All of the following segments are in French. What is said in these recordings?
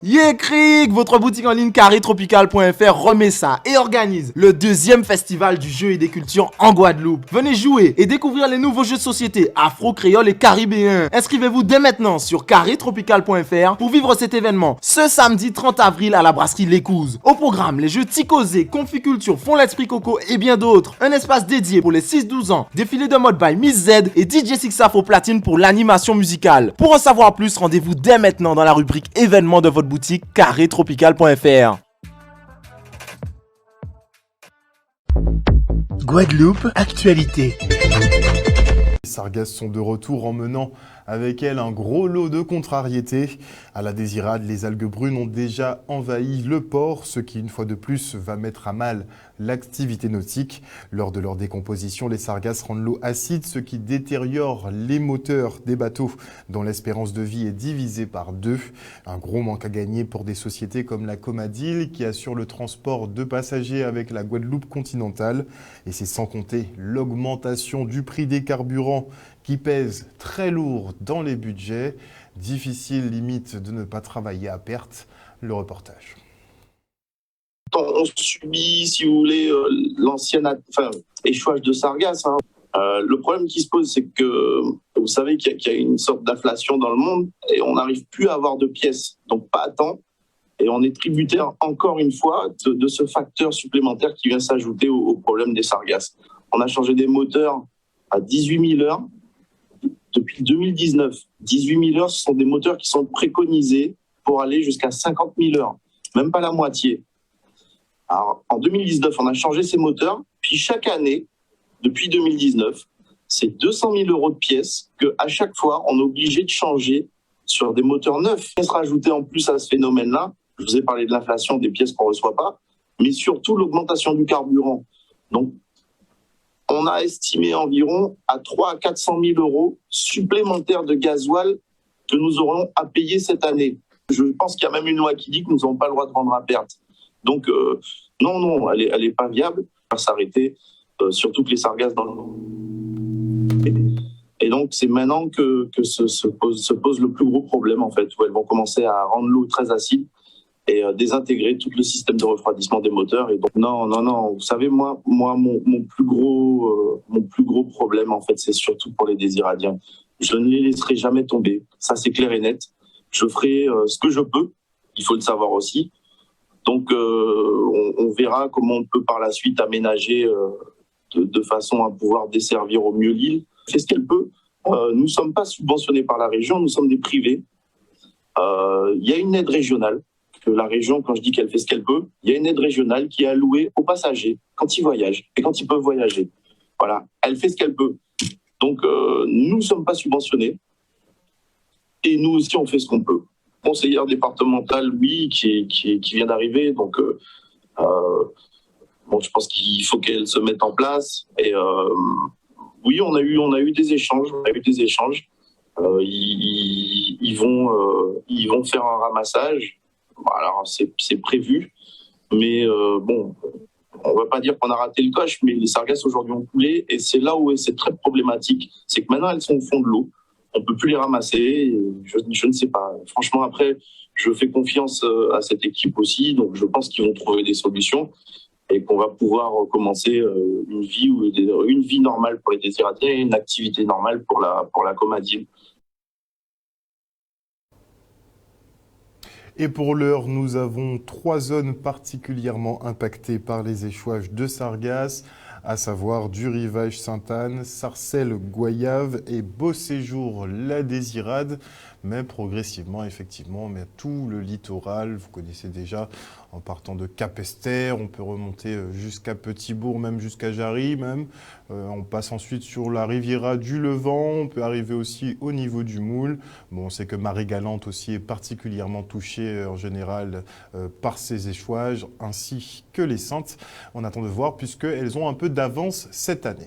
Yeah Cric, votre boutique en ligne carretropical.fr remet ça et organise le deuxième festival du jeu et des cultures en Guadeloupe. Venez jouer et découvrir les nouveaux jeux de société afro, créole et caribéens. Inscrivez-vous dès maintenant sur carretropical.fr pour vivre cet événement ce samedi 30 avril à la brasserie L'Écouse. Au programme, les jeux Ticosé, Conficulture, Font l'Esprit Coco et bien d'autres. Un espace dédié pour les 6-12 ans, défilé de mode by Miss Z et DJ Sixaf au platine pour l'animation musicale. Pour en savoir plus, rendez-vous dès maintenant dans la rubrique événements de votre boutique carretropical.fr. Guadeloupe, actualité. Les Sargasses sont de retour emmenant avec elles un gros lot de contrariétés. À la Désirade, les algues brunes ont déjà envahi le port, ce qui, une fois de plus, va mettre à mal l'activité nautique. Lors de leur décomposition, les sargasses rendent l'eau acide, ce qui détériore les moteurs des bateaux, dont l'espérance de vie est divisée par 2. Un gros manque à gagner pour des sociétés comme la Comadil, qui assure le transport de passagers avec la Guadeloupe continentale. Et c'est sans compter l'augmentation du prix des carburants qui pèse très lourd dans les budgets. Difficile limite de ne pas travailler à perte. Le reportage. On subit, si vous voulez, l'ancien échouage de sargasses. Le problème qui se pose, c'est que vous savez qu'il y a une sorte d'inflation dans le monde et on n'arrive plus à avoir de pièces, donc pas à temps. Et on est tributaire, encore une fois, de ce facteur supplémentaire qui vient s'ajouter au problème des sargasses. On a changé des moteurs à 18 000 heures depuis 2019. 18 000 heures, ce sont des moteurs qui sont préconisés pour aller jusqu'à 50 000 heures, même pas la moitié. Alors, en 2019, on a changé ces moteurs, puis chaque année, depuis 2019, c'est 200 000 euros de pièces qu'à chaque fois, on est obligé de changer sur des moteurs neufs. Et se rajouter en plus à ce phénomène-là, je vous ai parlé de l'inflation des pièces qu'on ne reçoit pas, mais surtout l'augmentation du carburant. Donc, on a estimé environ à 300 à 400 000 euros supplémentaires de gasoil que nous aurons à payer cette année. Je pense qu'il y a même une loi qui dit que nous n'avons pas le droit de vendre à perte. Donc, non, elle est pas viable. Elle va s'arrêter, surtout que les sargasses dans le... Et donc, c'est maintenant que se pose le plus gros problème, en fait, où elles vont commencer à rendre l'eau très acide et désintégrer tout le système de refroidissement des moteurs. Et donc, non. Vous savez, moi mon plus gros problème, en fait, c'est surtout pour les désiradiens. Je ne les laisserai jamais tomber. Ça, c'est clair et net. Je ferai ce que je peux. Il faut le savoir aussi. Donc, on verra comment on peut par la suite aménager de façon à pouvoir desservir au mieux l'île. Elle fait ce qu'elle peut. Nous ne sommes pas subventionnés par la région, nous sommes des privés. Il y a une aide régionale, que la région, quand je dis qu'elle fait ce qu'elle peut, il y a une aide régionale qui est allouée aux passagers quand ils voyagent et quand ils peuvent voyager. Voilà, elle fait ce qu'elle peut. Donc, nous ne sommes pas subventionnés et nous aussi, on fait ce qu'on peut. Conseillère départementale, oui, qui vient d'arriver. Donc, je pense qu'il faut qu'elle se mette en place. Et oui, on a eu des échanges. Ils vont faire un ramassage. Alors, c'est prévu. Mais on va pas dire qu'on a raté le coche, mais les sargasses aujourd'hui ont coulé. Et c'est là où c'est très problématique. C'est que maintenant, elles sont au fond de l'eau. On ne peut plus les ramasser. Je ne sais pas. Franchement, après, je fais confiance à cette équipe aussi. Donc, je pense qu'ils vont trouver des solutions et qu'on va pouvoir recommencer une vie normale pour les désiradiens et une activité normale pour la Comadil. Et pour l'heure, nous avons 3 zones particulièrement impactées par les échouages de sargasses, à savoir du rivage Sainte-Anne, Sarcelles, Goyave et Beauséjour, la Désirade. Mais progressivement, effectivement, mais tout le littoral, vous connaissez déjà, en partant de Cap-Esther, on peut remonter jusqu'à Petit-Bourg, même jusqu'à Jarry, même. On passe ensuite sur la Riviera du Levant, on peut arriver aussi au niveau du Moule. Bon, on sait que Marie-Galante aussi est particulièrement touchée en général par ces échouages, ainsi que les Saintes. On attend de voir puisqu'elles ont un peu d'avance cette année.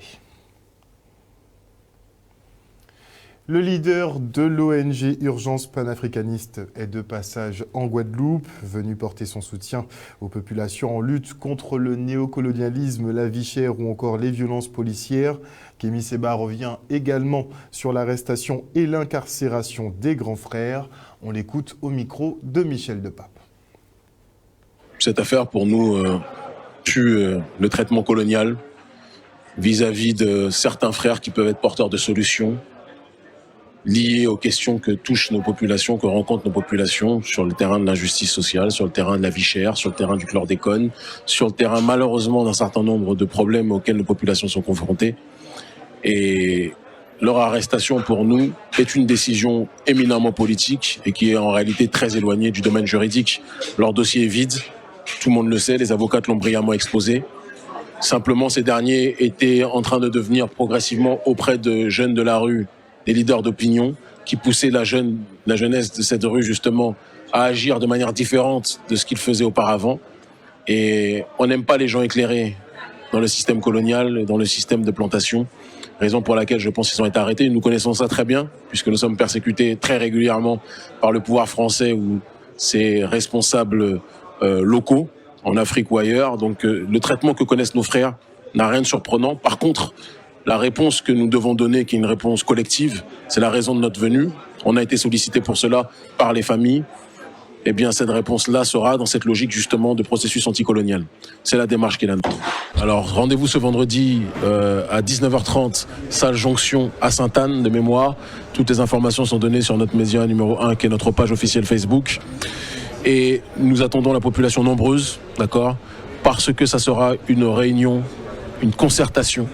Le leader de l'ONG Urgence panafricaniste est de passage en Guadeloupe, venu porter son soutien aux populations en lutte contre le néocolonialisme, la vie chère ou encore les violences policières. Kémy Séba revient également sur l'arrestation et l'incarcération des grands frères. On l'écoute au micro de Michel Depape. Cette affaire, pour nous, tue le traitement colonial vis-à-vis de certains frères qui peuvent être porteurs de solutions liées aux questions que touchent nos populations, que rencontrent nos populations sur le terrain de l'injustice sociale, sur le terrain de la vie chère, sur le terrain du chlordécone, sur le terrain malheureusement d'un certain nombre de problèmes auxquels nos populations sont confrontées. Et leur arrestation pour nous est une décision éminemment politique et qui est en réalité très éloignée du domaine juridique. Leur dossier est vide, tout le monde le sait, les avocats l'ont brillamment exposé. Simplement, ces derniers étaient en train de devenir progressivement auprès de jeunes de la rue des leaders d'opinion qui poussaient la jeunesse de cette rue justement à agir de manière différente de ce qu'ils faisaient auparavant. Et on n'aime pas les gens éclairés dans le système colonial, dans le système de plantation, raison pour laquelle je pense qu'ils ont été arrêtés. Nous connaissons ça très bien, puisque nous sommes persécutés très régulièrement par le pouvoir français ou ses responsables locaux, en Afrique ou ailleurs. Donc le traitement que connaissent nos frères n'a rien de surprenant. Par contre, la réponse que nous devons donner, qui est une réponse collective, c'est la raison de notre venue. On a été sollicité pour cela par les familles. Eh bien, cette réponse-là sera dans cette logique justement de processus anticolonial. C'est la démarche qui est la nôtre. Alors, rendez-vous ce vendredi à 19h30, salle Jonction à Sainte-Anne de mémoire. Toutes les informations sont données sur notre média numéro 1, qui est notre page officielle Facebook. Et nous attendons la population nombreuse, d'accord, parce que ça sera une réunion, une concertation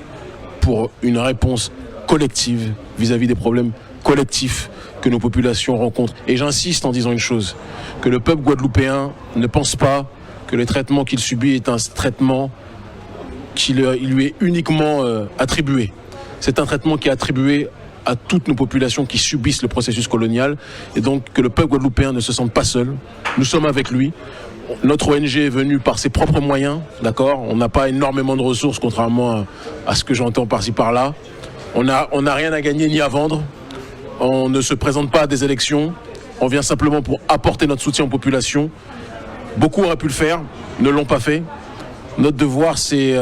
pour une réponse collective vis-à-vis des problèmes collectifs que nos populations rencontrent. Et j'insiste en disant une chose, que le peuple guadeloupéen ne pense pas que le traitement qu'il subit est un traitement qui lui est uniquement attribué. C'est un traitement qui est attribué à toutes nos populations qui subissent le processus colonial, et donc que le peuple guadeloupéen ne se sente pas seul. Nous sommes avec lui. Notre ONG est venue par ses propres moyens, d'accord. On n'a pas énormément de ressources, contrairement à ce que j'entends par-ci par-là. On n'a rien à gagner ni à vendre. On ne se présente pas à des élections. On vient simplement pour apporter notre soutien aux populations. Beaucoup auraient pu le faire, ne l'ont pas fait. Notre devoir, c'est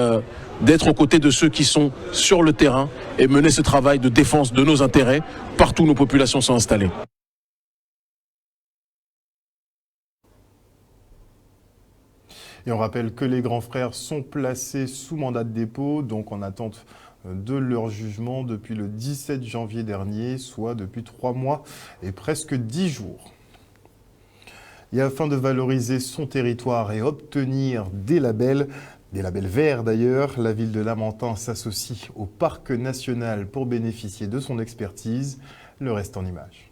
d'être aux côtés de ceux qui sont sur le terrain et mener ce travail de défense de nos intérêts partout où nos populations sont installées. Et on rappelle que les grands frères sont placés sous mandat de dépôt, donc en attente de leur jugement depuis le 17 janvier dernier, soit depuis 3 mois et presque 10 jours. Et afin de valoriser son territoire et obtenir des labels verts d'ailleurs, la ville de Lamentin s'associe au Parc national pour bénéficier de son expertise. Le reste en images.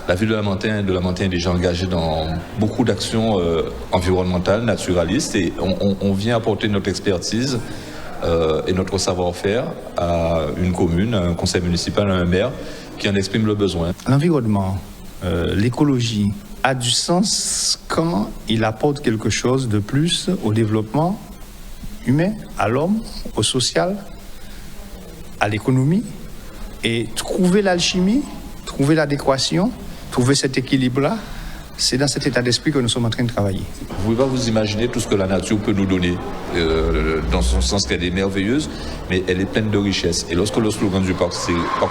La ville de Lamentin est déjà engagée dans beaucoup d'actions environnementales, naturalistes, et on vient apporter notre expertise et notre savoir-faire à une commune, à un conseil municipal, à un maire qui en exprime le besoin. L'environnement, l'écologie a du sens quand il apporte quelque chose de plus au développement humain, à l'homme, au social, à l'économie, et trouver l'alchimie, trouver l'adéquation, trouver cet équilibre-là, c'est dans cet état d'esprit que nous sommes en train de travailler. Vous ne pouvez pas vous imaginer tout ce que la nature peut nous donner, dans son sens qu'elle est merveilleuse, mais elle est pleine de richesses. Et lorsque le slogan du Parc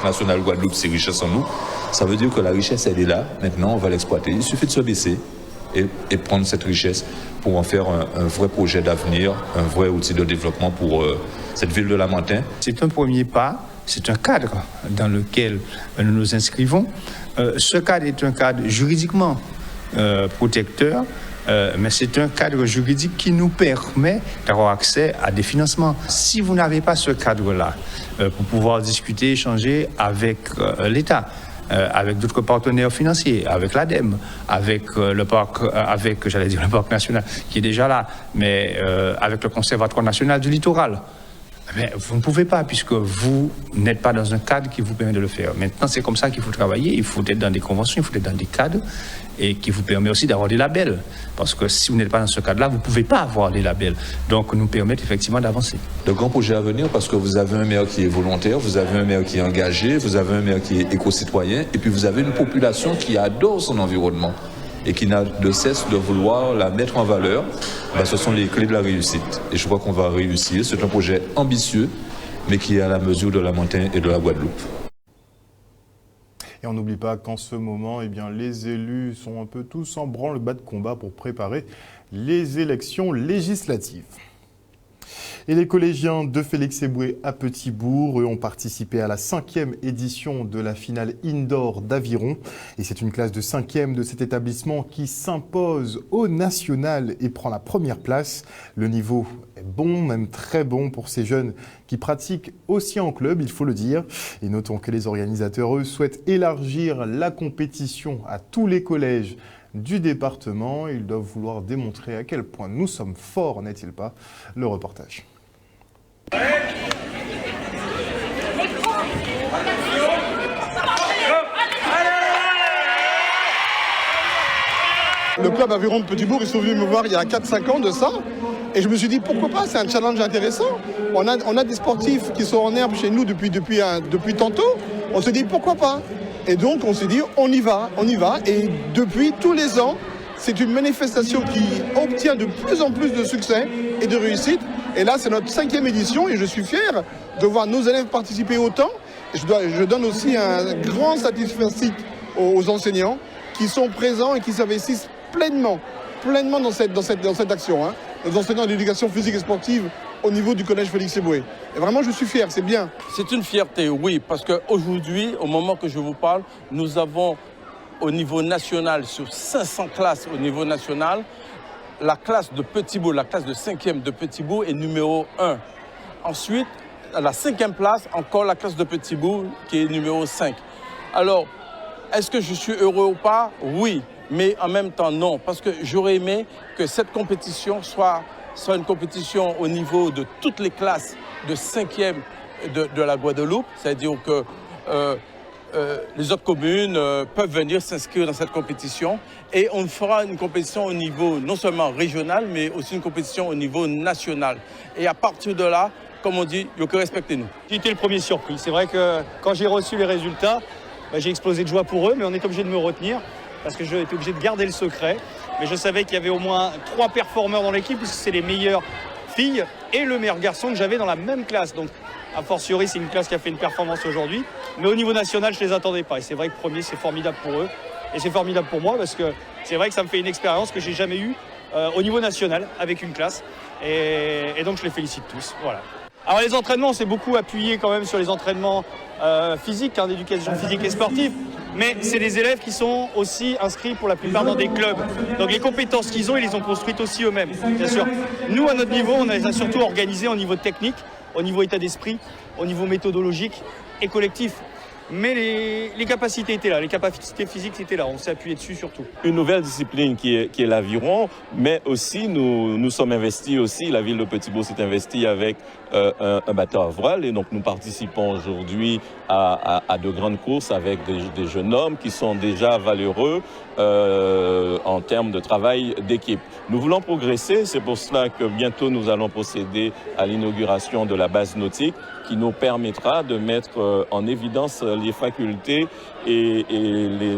national Guadeloupe, c'est richesse en nous, ça veut dire que la richesse, elle est là, maintenant on va l'exploiter. Il suffit de se baisser et prendre cette richesse pour en faire un vrai projet d'avenir, un vrai outil de développement pour cette ville de Lamentin. C'est un premier pas. C'est un cadre dans lequel nous nous inscrivons. Ce cadre est un cadre juridiquement protecteur, mais c'est un cadre juridique qui nous permet d'avoir accès à des financements. Si vous n'avez pas ce cadre-là, pour pouvoir discuter, échanger avec l'État, avec d'autres partenaires financiers, avec l'ADEME, avec le parc, le parc national qui est déjà là, mais avec le Conservatoire national du littoral, Mais vous ne pouvez pas, puisque vous n'êtes pas dans un cadre qui vous permet de le faire. Maintenant, c'est comme ça qu'il faut travailler. Il faut être dans des conventions, il faut être dans des cadres, et qui vous permet aussi d'avoir des labels. Parce que si vous n'êtes pas dans ce cadre-là, vous ne pouvez pas avoir des labels. Donc, nous permettent effectivement d'avancer. De grands projets à venir, parce que vous avez un maire qui est volontaire, vous avez un maire qui est engagé, vous avez un maire qui est éco-citoyen, et puis vous avez une population qui adore son environnement et qui n'a de cesse de vouloir la mettre en valeur. Ce sont les clés de la réussite. Et je crois qu'on va réussir. C'est un projet ambitieux, mais qui est à la mesure de la montagne et de la Guadeloupe. Et on n'oublie pas qu'en ce moment, eh bien, les élus sont un peu tous en branle-bas de combat pour préparer les élections législatives. Et les collégiens de Félix Eboué à Petit-Bourg, eux, ont participé à la 5e édition de la finale indoor d'Aviron. Et c'est une classe de 5e de cet établissement qui s'impose au national et prend la première place. Le niveau est bon, même très bon pour ces jeunes qui pratiquent aussi en club, il faut le dire. Et notons que les organisateurs, eux, souhaitent élargir la compétition à tous les collèges du département. Ils doivent vouloir démontrer à quel point nous sommes forts, n'est-il pas? Le reportage. Le club Aviron de Petit-Bourg, ils sont venus me voir il y a 4-5 ans de ça. Et je me suis dit, pourquoi pas, c'est un challenge intéressant. On a des sportifs qui sont en herbe chez nous depuis tantôt. On se dit, pourquoi pas? Et donc, on s'est dit, on y va. Et depuis tous les ans, c'est une manifestation qui obtient de plus en plus de succès et de réussite. Et là, c'est notre 5e édition et je suis fier de voir nos élèves participer autant. Et je donne aussi un grand satisfecit aux enseignants qui sont présents et qui s'investissent pleinement dans cette action. Hein. Nos enseignants d'éducation physique et sportive au niveau du collège Félix Eboué. Et vraiment, je suis fier, c'est bien. C'est une fierté, oui, parce qu'aujourd'hui, au moment que je vous parle, nous avons au niveau national, sur 500 classes au niveau national, la classe de Petit-Bourg, la classe de 5e de Petit-Bourg est numéro 1. Ensuite, à la 5e place, encore la classe de Petit-Bourg qui est numéro 5. Alors, est-ce que je suis heureux ou pas? Oui, mais en même temps, non. Parce que j'aurais aimé que cette compétition soit une compétition au niveau de toutes les classes de 5e de la Guadeloupe. C'est-à-dire que les autres communes peuvent venir s'inscrire dans cette compétition. Et on fera une compétition au niveau non seulement régional, mais aussi une compétition au niveau national. Et à partir de là, comme on dit, il faut que respecter nous. J'ai été le premier surpris. C'est vrai que quand j'ai reçu les résultats, j'ai explosé de joie pour eux, mais on est obligé de me retenir parce que j'étais obligé de garder le secret. Mais je savais qu'il y avait au moins 3 performeurs dans l'équipe, puisque c'est les meilleures filles et le meilleur garçon que j'avais dans la même classe. Donc, a fortiori, c'est une classe qui a fait une performance aujourd'hui. Mais au niveau national, je ne les attendais pas. Et c'est vrai que premier, c'est formidable pour eux. Et c'est formidable pour moi parce que c'est vrai que ça me fait une expérience que je n'ai jamais eue au niveau national avec une classe. Et donc, je les félicite tous. Voilà. Alors les entraînements, on s'est beaucoup appuyé quand même sur les entraînements physiques, d'éducation physique et sportive, mais c'est des élèves qui sont aussi inscrits pour la plupart dans des clubs. Donc les compétences qu'ils ont, ils les ont construites aussi eux-mêmes, bien sûr. Nous, à notre niveau, on les a surtout organisés au niveau technique, au niveau état d'esprit, au niveau méthodologique et collectif. Mais les capacités étaient là, les capacités physiques étaient là, on s'est appuyé dessus surtout. Une nouvelle discipline qui est l'aviron, mais aussi nous sommes investis aussi, la ville de Petit-Bourg s'est investie avec un bateau à voile et donc nous participons aujourd'hui à de grandes courses avec des jeunes hommes qui sont déjà valeureux en termes de travail d'équipe. Nous voulons progresser, c'est pour cela que bientôt nous allons procéder à l'inauguration de la base nautique qui nous permettra de mettre en évidence les facultés et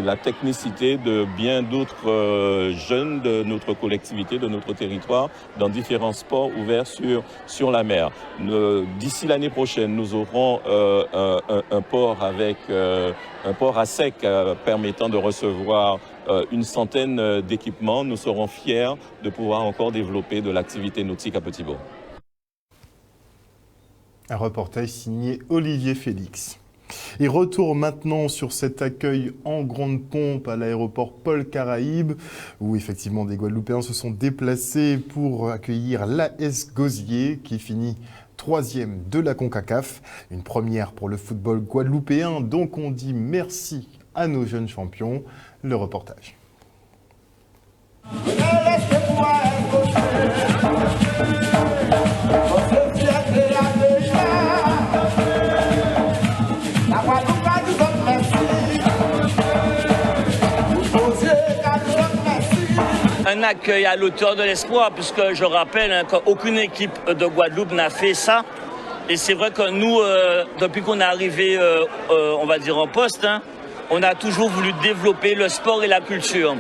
la technicité de bien d'autres jeunes de notre collectivité, de notre territoire, dans différents sports ouverts sur la mer. D'ici l'année prochaine, nous aurons un port avec un port à sec permettant de recevoir une centaine d'équipements. Nous serons fiers de pouvoir encore développer de l'activité nautique à Petit-Bourg. Un reportage signé Olivier Félix. Et retour maintenant sur cet accueil en grande pompe à l'aéroport Paul Caraïbe, où effectivement des Guadeloupéens se sont déplacés pour accueillir l'AS Gosier qui finit 3e de la CONCACAF. Une première pour le football guadeloupéen, donc on dit merci à nos jeunes champions. Le reportage. Un accueil à l'auteur de l'espoir, puisque je rappelle qu'aucune équipe de Guadeloupe n'a fait ça. Et c'est vrai que nous, depuis qu'on est arrivé, on va dire en poste, on a toujours voulu développer le sport et la culture.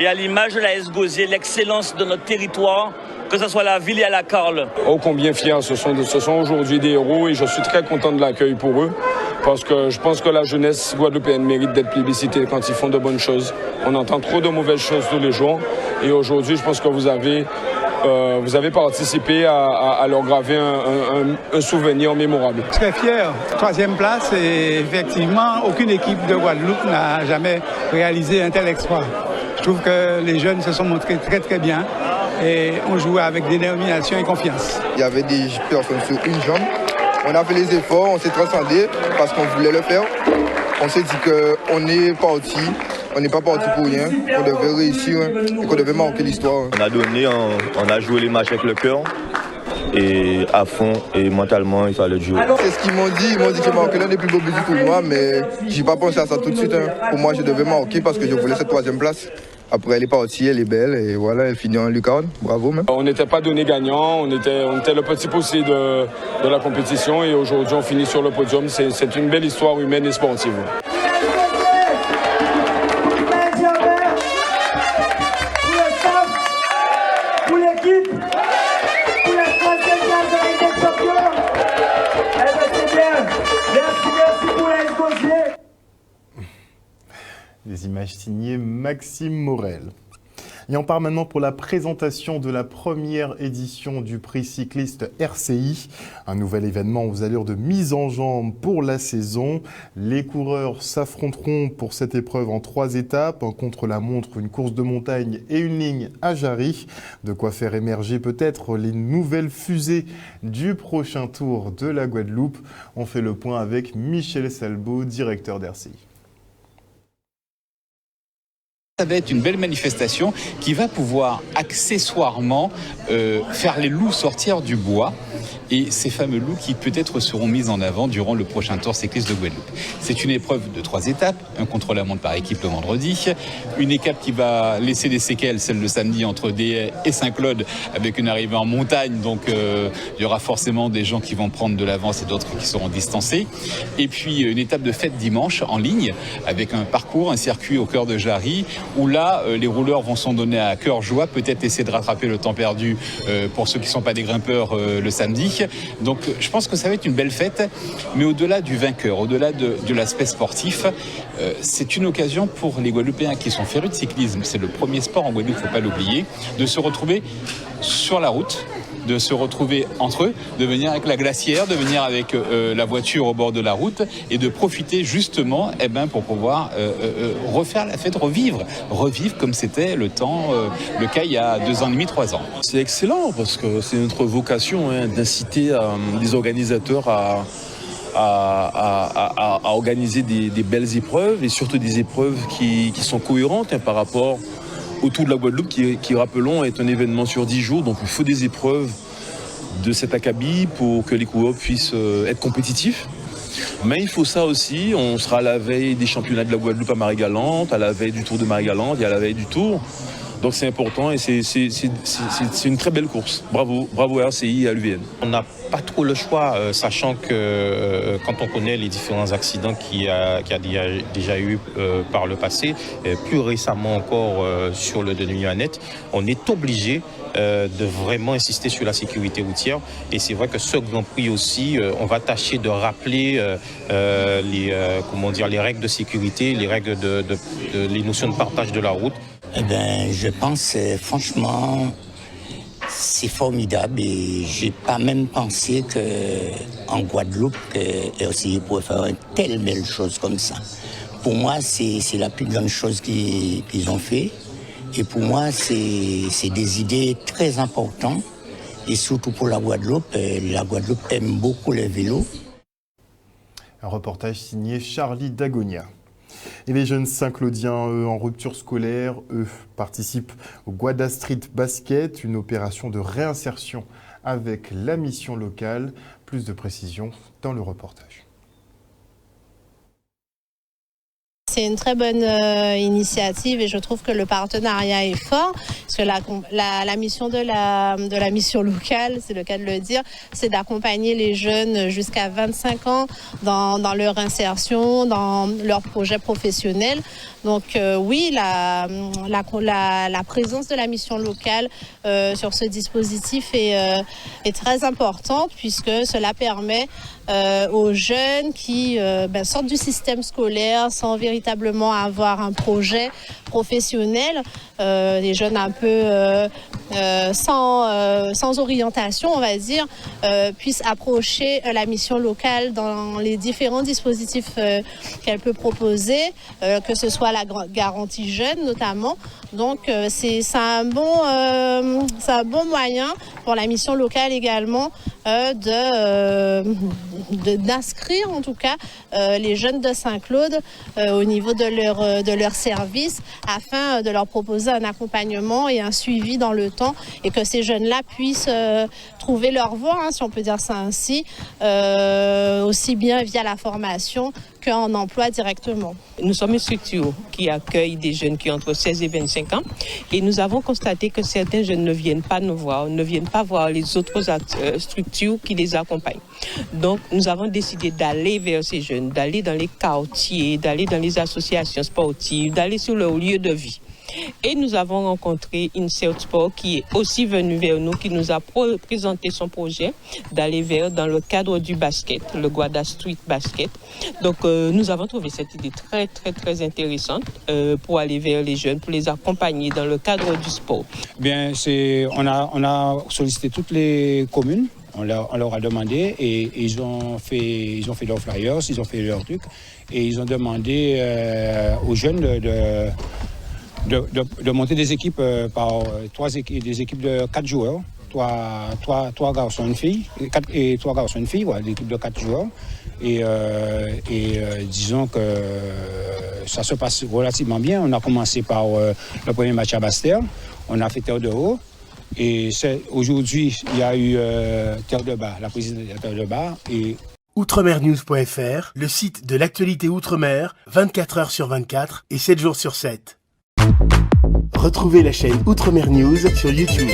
Et à l'image de la S Gosier, l'excellence de notre territoire, que ce soit la ville et à la Carle. Oh combien fiers, ce sont aujourd'hui des héros et je suis très content de l'accueil pour eux. Parce que je pense que la jeunesse guadeloupéenne mérite d'être plébiscitée quand ils font de bonnes choses. On entend trop de mauvaises choses tous les jours. Et aujourd'hui, je pense que vous avez participé à leur graver un souvenir mémorable. Très fier. 3e place et effectivement, aucune équipe de Guadeloupe n'a jamais réalisé un tel exploit. Je trouve que les jeunes se sont montrés très très bien et on joue avec détermination et confiance. Il y avait des personnes sur une jambe. On a fait les efforts, on s'est transcendé parce qu'on voulait le faire. On s'est dit qu'on est parti, on n'est pas parti pour rien, qu'on devait réussir et qu'on devait marquer l'histoire. On a donné, on a joué les matchs avec le cœur et à fond et mentalement il fallait jouer. C'est ce qu'ils m'ont dit que j'ai marqué l'un des plus beaux buts du tournoi, mais j'ai pas pensé à ça tout de suite. Pour moi je devais marquer parce que je voulais cette 3e place. Après, elle est partie, elle est belle et voilà, elle finit en lucarne. Bravo. Même. On n'était pas donné gagnant, on était le petit poussé de la compétition et aujourd'hui on finit sur le podium. C'est une belle histoire humaine et sportive. Pour l'équipe, pour la 3e place de la Ligue des Champions. Eh bien, c'est bien. Merci pour la S Gosier. Des images signées Maxime Morel. Et on part maintenant pour la présentation de la première édition du prix cycliste RCI. Un nouvel événement aux allures de mise en jambe pour la saison. Les coureurs s'affronteront pour cette épreuve en 3 étapes. Un contre-la-montre, une course de montagne et une ligne à Jarry. De quoi faire émerger peut-être les nouvelles fusées du prochain tour de la Guadeloupe. On fait le point avec Michel Salbeau, directeur d'RCI. Ça va être une belle manifestation qui va pouvoir accessoirement faire les loups sortir du bois. Et ces fameux loups qui peut-être seront mis en avant durant le prochain Tour cycliste de Guadeloupe. C'est une épreuve de 3 étapes, un contre-la-montre par équipe le vendredi, une étape qui va laisser des séquelles, celle le samedi entre Déhay et Saint-Claude, avec une arrivée en montagne, donc il y aura forcément des gens qui vont prendre de l'avance et d'autres qui seront distancés. Et puis une étape de fête dimanche en ligne, avec un parcours, un circuit au cœur de Jarry, où là, les rouleurs vont s'en donner à cœur joie, peut-être essayer de rattraper le temps perdu pour ceux qui ne sont pas des grimpeurs le samedi. Donc je pense que ça va être une belle fête, mais au-delà du vainqueur, au-delà de l'aspect sportif, c'est une occasion pour les Guadeloupéens qui sont férus de cyclisme, c'est le premier sport en Guadeloupe, il ne faut pas l'oublier, de se retrouver sur la route, de se retrouver entre eux, de venir avec la glacière, de venir avec la voiture au bord de la route et de profiter justement pour pouvoir refaire la fête, revivre comme c'était le cas il y a 2 ans et demi, 3 ans. C'est excellent parce que c'est notre vocation d'inciter les organisateurs à organiser des belles épreuves et surtout des épreuves qui sont cohérentes par rapport au Tour de la Guadeloupe qui, rappelons, est un événement sur 10 jours. Donc il faut des épreuves de cet acabit pour que les coureurs puissent être compétitifs. Mais il faut ça aussi. On sera à la veille des championnats de la Guadeloupe à Marie-Galante, à la veille du Tour de Marie-Galante et à la veille du Tour. Donc c'est important et c'est une très belle course. Bravo à RCI et à l'UVN. On n'a pas trop le choix, sachant que quand on connaît les différents accidents qu'il y a déjà eu par le passé, plus récemment encore sur le Denis-Annette, on est obligé de vraiment insister sur la sécurité routière. Et c'est vrai que ce Grand Prix aussi, on va tâcher de rappeler les règles de sécurité, les règles les notions de partage de la route. Eh bien, je pense franchement, c'est formidable et j'ai pas même pensé qu'en Guadeloupe, RCI pourrait faire une telle belle chose comme ça. Pour moi, c'est la plus grande chose qu'ils ont fait. Et pour moi, c'est des idées très importantes. Et surtout pour la Guadeloupe. La Guadeloupe aime beaucoup le vélo. Un reportage signé Charlie Dagonia. Et les jeunes Saint-Claudiens, eux, en rupture scolaire, participent au Guada Street Basket, une opération de réinsertion avec la mission locale. Plus de précisions dans le reportage. c'est une très bonne initiative et je trouve que le partenariat est fort. Parce que la mission de la mission locale, c'est le cas de le dire, c'est d'accompagner les jeunes jusqu'à 25 ans dans leur insertion, dans leur projet professionnel. Donc oui, la présence de la mission locale sur ce dispositif est très importante puisque cela permet aux jeunes qui sortent du système scolaire sans véritablement avoir un projet professionnel, des jeunes un peu sans orientation, on va dire, puissent approcher la mission locale dans les différents dispositifs qu'elle peut proposer, que ce soit la garantie jeune notamment. Donc c'est un bon moyen pour la mission locale également d'inscrire en tout cas les jeunes de Saint-Claude au niveau de leur service afin de leur proposer un accompagnement et un suivi dans le temps et que ces jeunes-là puissent trouver leur voie, si on peut dire ça ainsi, aussi bien via la formation qu'en emploi directement. Nous sommes une structure qui accueille des jeunes qui ont entre 16 et 25 ans et nous avons constaté que certains jeunes ne viennent pas nous voir, ne viennent pas voir les autres structures qui les accompagnent. Donc nous avons décidé d'aller vers ces jeunes, d'aller dans les quartiers, d'aller dans les associations sportives, d'aller sur leur lieu de vie. Et nous avons rencontré Insert Sport qui est aussi venu vers nous, qui nous a présenté son projet d'aller dans le cadre du basket, le Guada Street Basket. Donc nous avons trouvé cette idée très très très intéressante pour aller vers les jeunes, pour les accompagner dans le cadre du sport. Bien, on a sollicité toutes les communes. On leur a demandé et ils ont fait leurs flyers, ils ont fait leurs trucs et ils ont demandé aux jeunes de monter des équipes des équipes de 4 joueurs, trois garçons et une fille, 3 garçons et une fille, l'équipe de 4 joueurs. Et disons que ça se passe relativement bien. On a commencé par le premier match à Basse-Terre, on a fait Terre de Haut. Et aujourd'hui, il y a eu Terre de Bas, la présidente de Terre de Bas. Outremernews.fr, le site de l'actualité Outre-mer, 24 heures sur 24 et 7 jours sur 7. Retrouvez la chaîne Outremer News sur YouTube.